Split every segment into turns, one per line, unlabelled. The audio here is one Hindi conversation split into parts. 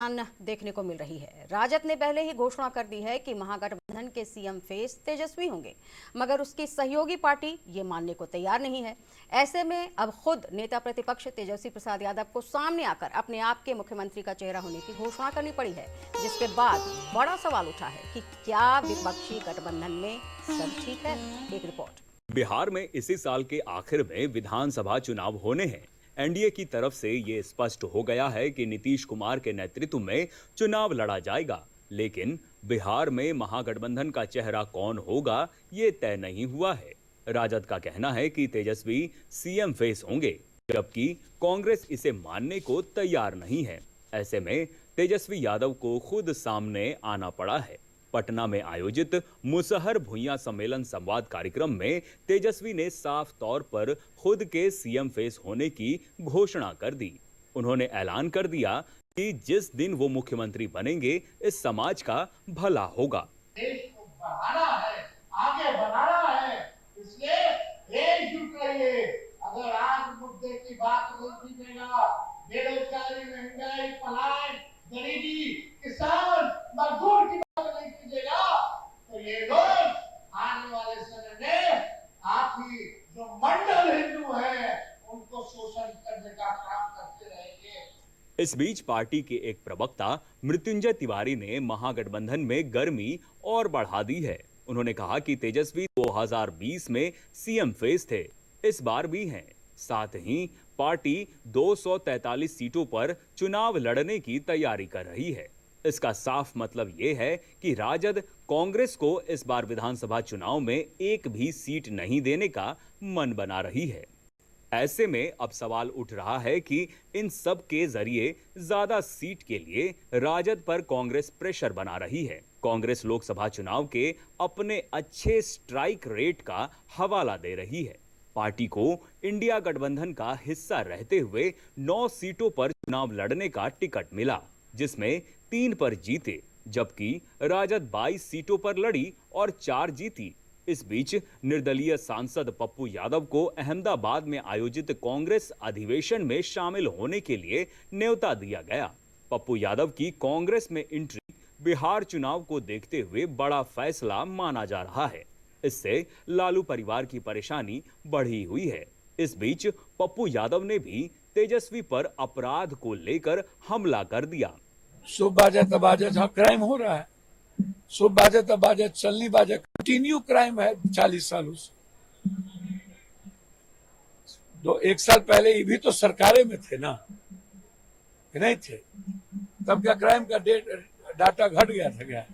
देखने को मिल रही है। राजद ने पहले ही घोषणा कर दी है कि महागठबंधन के सीएम फेस तेजस्वी होंगे, मगर उसकी सहयोगी पार्टी ये मानने को तैयार नहीं है। ऐसे में अब खुद नेता प्रतिपक्ष तेजस्वी प्रसाद यादव को सामने आकर अपने आप के मुख्यमंत्री का चेहरा होने की घोषणा करनी पड़ी है, जिसके बाद बड़ा सवाल उठा है कि क्या विपक्षी गठबंधन में सब ठीक है। एक रिपोर्ट।
बिहार में इसी साल के आखिर में विधानसभा चुनाव होने हैं। एनडीए की तरफ से ये स्पष्ट हो गया है कि नीतीश कुमार के नेतृत्व में चुनाव लड़ा जाएगा, लेकिन बिहार में महागठबंधन का चेहरा कौन होगा ये तय नहीं हुआ है। राजद का कहना है कि तेजस्वी सीएम फेस होंगे, जबकि कांग्रेस इसे मानने को तैयार नहीं है। ऐसे में तेजस्वी यादव को खुद सामने आना पड़ा है। पटना में आयोजित मुसहर भुइयां सम्मेलन संवाद कार्यक्रम में तेजस्वी ने साफ तौर पर खुद के सीएम फेस होने की घोषणा कर दी। उन्होंने ऐलान कर दिया कि जिस दिन वो मुख्यमंत्री बनेंगे, इस समाज का भला होगा।
देश को बढ़ाना है, आगे बढ़ाना है, इसलिए एकजुट रहिए। अगर आज मुद्दे की बात नहीं कीजिएगा, बेरोजगारी, महंगाई, पलायन, गरीबी, किसान, मजदूर की बात नहीं कीजिएगा, तो ये लोग आने वाले समय में आप ही जो मंडल हिंदू है उनको शोषण करने का काम करते रहेंगे।
इस बीच पार्टी के एक प्रवक्ता मृत्युंजय तिवारी ने महागठबंधन में गर्मी और बढ़ा दी है। उन्होंने कहा कि तेजस्वी 2020 में सीएम फेस थे, इस बार भी हैं। साथ ही पार्टी 243 सीटों पर चुनाव लड़ने की तैयारी कर रही है। इसका साफ मतलब ये है कि राजद कांग्रेस को इस बार विधानसभा चुनाव में एक भी सीट नहीं देने का मन बना रही है। ऐसे में अब सवाल उठ रहा है कि इन सब के जरिए ज्यादा सीट के लिए राजद पर कांग्रेस प्रेशर बना रही है। कांग्रेस लोकसभा चुनाव के अपने अच्छे स्ट्राइक रेट का हवाला दे रही है। पार्टी को इंडिया गठबंधन का हिस्सा रहते हुए 9 सीटों पर चुनाव लड़ने का टिकट मिला, जिसमें 3 पर जीते, जबकि राजद 22 सीटों पर लड़ी और 4 जीती। इस बीच निर्दलीय सांसद पप्पू यादव को अहमदाबाद में आयोजित कांग्रेस अधिवेशन में शामिल होने के लिए न्योता दिया गया। पप्पू यादव की कांग्रेस में एंट्री बिहार चुनाव को देखते हुए बड़ा फैसला माना जा रहा है। इससे लालू परिवार की परेशानी बढ़ी हुई है। इस बीच पप्पू यादव ने भी तेजस्वी पर अपराध को लेकर हमला कर दिया।
शुभ बाजा तबाजा जहाँ क्राइम हो रहा है, शुभ बाजा तबाजा चलनी बाजा कंटिन्यू क्राइम है 40 सालों से। एक साल पहले ये भी तो सरकारें में थे ना, नहीं थे? तब क्या क्राइम का डाटा घट गया था क्या?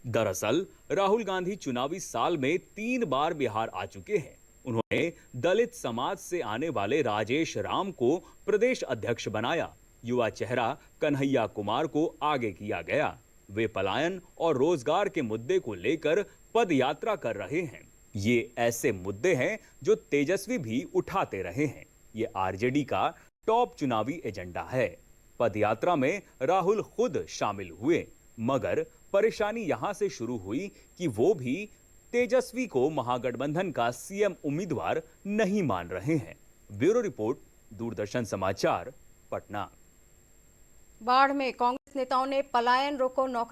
दरअसल राहुल गांधी चुनावी साल में 3 बार बिहार आ चुके हैं। उन्होंने दलित समाज से आने वाले राजेश राम को प्रदेश अध्यक्ष बनाया। युवा चेहरा कन्हैया कुमार को आगे किया गया। वे पलायन और रोजगार के मुद्दे को लेकर पद यात्रा कर रहे हैं। ये ऐसे मुद्दे हैं जो तेजस्वी भी उठाते रहे हैं। ये आरजेडी का टॉप चुनावी एजेंडा है। पद यात्रा में राहुल खुद शामिल हुए, मगर परेशानी यहां से शुरू हुई कि वो भी तेजस्वी को महागठबंधन का सीएम उम्मीदवार नहीं मान रहे हैं। ब्यूरो रिपोर्ट, दूरदर्शन समाचार, पटना।
बाढ़ में कांग्रेस नेताओं ने पलायन रोको नौकरी